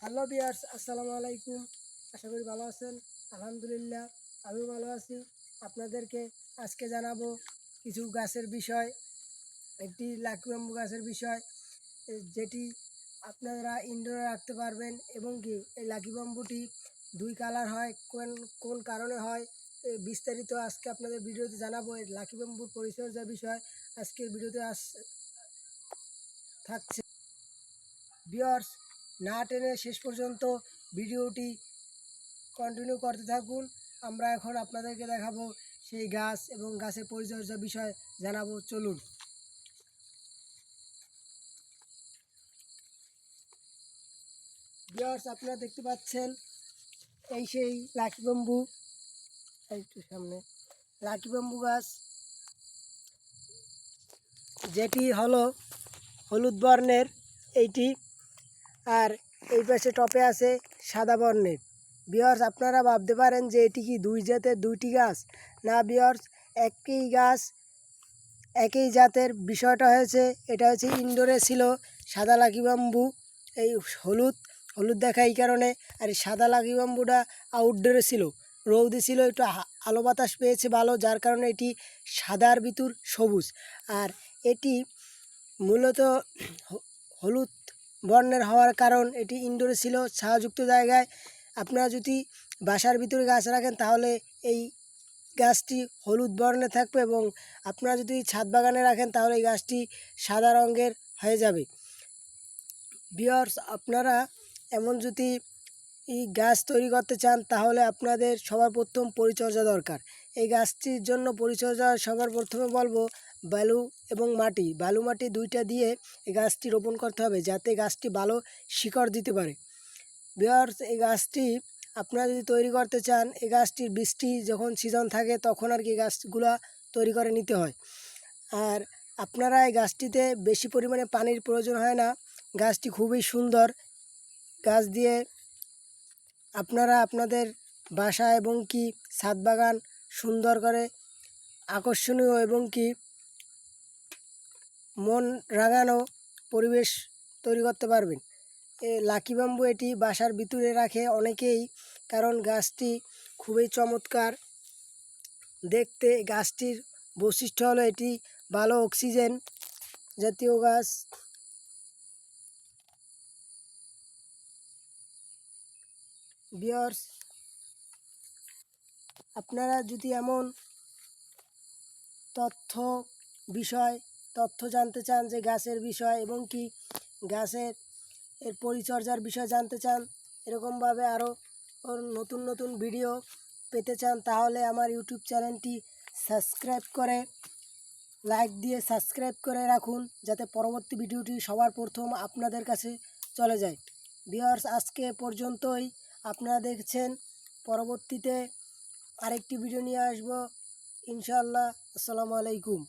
Hello viewers, আসসালামু আলাইকুম। আশা করি ভালো আছেন। আলহামদুলিল্লাহ আমিও ভালো আছি। আপনাদেরকে আজকে জানাবো কিছু গাছের বিষয়, একটি লাকি ব্যাম্বু গাছের বিষয়, যেটি আপনারা ইনডোরে রাখতে পারবেন এবং কি এই লাকি ব্যাম্বুটি দুই কালার হয়, কোন কোন কারণে হয় বিস্তারিত আজকে আপনাদের ভিডিওতে জানাবো। এই লাকি ব্যাম্বুর পরিচর্যার বিষয় আজকের ভিডিওতে থাকছে। ভিউয়ার্স, না টেনে শেষ পর্যন্ত ভিডিওটি কন্টিনিউ করতে থাকুন। আমরা এখন আপনাদেরকে দেখাবো সেই গাছ এবং গাছের পরিচর্যা বিষয় জানাবো, চলুন। ভিউয়ার্স, আপনারা দেখতে পাচ্ছেন এই সেই লাকি ব্যাম্বু, একটু সামনে লাকি ব্যাম্বু গাছ, যেটি হলো হলুদ বর্ণের এইটি, আর এই পাশে টপে আছে সাদা বর্ণের। ভিউয়ার্স, আপনারা ভাবতে পারেন যে এটি কি দুই জাতের দুইটি গাছ। না ভিউয়ার্স, একই গাছ একই জাতের। বিষয়টা হয়েছে, এটা হচ্ছে ইনডোরে ছিল সাদা লাকি ব্যাম্বু, এই হলুদ হলুদ দেখা এই কারণে। আর এই সাদা লাকি ব্যাম্বুটা আউটডোরে ছিল, রৌদি ছিল, একটু আলো বাতাস পেয়েছে ভালো, যার কারণে এটি সাদার ভিতর সবুজ। আর এটি মূলত হলুদ বর্ণের হওয়ার কারণ এটি ইনডোরে ছিল, ছায়াযুক্ত জায়গায়। আপনারা যদি বাসার ভিতরে গাছ রাখেন তাহলে এই গাছটি হলুদ বর্ণে থাকবে, এবং আপনারা যদি ছাদ বাগানে রাখেন তাহলে এই গাছটি সাদা রঙের হয়ে যাবে। ভিউয়ার্স, আপনারা এমন যদি এই গাছ তৈরি করতে চান তাহলে আপনাদের সবার প্রথম পরিচর্যা দরকার। এই গাছটির জন্য পরিচর্যা সবার প্রথমে বলবো বালু এবং মাটি, বালু মাটি দুইটা দিয়ে এই গাছটি রোপণ করতে হবে, যাতে গাছটি ভালো শিকড় দিতে পারে। ভিউয়ার্স, এই গাছটি আপনারা যদি তৈরি করতে চান, এই গাছটির বৃষ্টি যখন সিজন থাকে তখন আর কি গাছগুলা তৈরি করে নিতে হয়। আর আপনারা এই গাছটিতে বেশি পরিমাণে পানির প্রয়োজন হয় না। গাছটি খুবই সুন্দর। গাছ দিয়ে আপনারা আপনাদের বাসা এবং কি ছাদ বাগান সুন্দর করে আকর্ষণীয় এবং কি মন রাঙানো পরিবেশ তৈরি করতে পারবেন। লাকি ব্যাম্বু এটি বাসার ভিতরে রাখে অনেকেই, কারণ গাছটি খুবই চমৎকার দেখতে। গাছটির বৈশিষ্ট্য হলো এটি ভালো অক্সিজেন জাতীয় গাছ। ভিউয়ার্স, আপনারা যদি এমন তথ্য জানতে চান, যে গাছের বিষয় এবং কি গাছের পরিচর্যার বিষয় জানতে চান, এরকমভাবে আরও নতুন নতুন ভিডিও পেতে চান, তাহলে আমার ইউটিউব চ্যানেলটি সাবস্ক্রাইব করে লাইক দিয়ে সাবস্ক্রাইব করে রাখুন, যাতে পরবর্তী ভিডিওটি সবার প্রথম আপনাদের কাছে চলে যায়। ভিউয়ার্স, আজকে পর্যন্তই। আপনারা দেখছেন, পরবর্তীতে আরেকটি ভিডিও নিয়ে আসবো ইনশাআল্লাহ। আসসালামু আলাইকুম।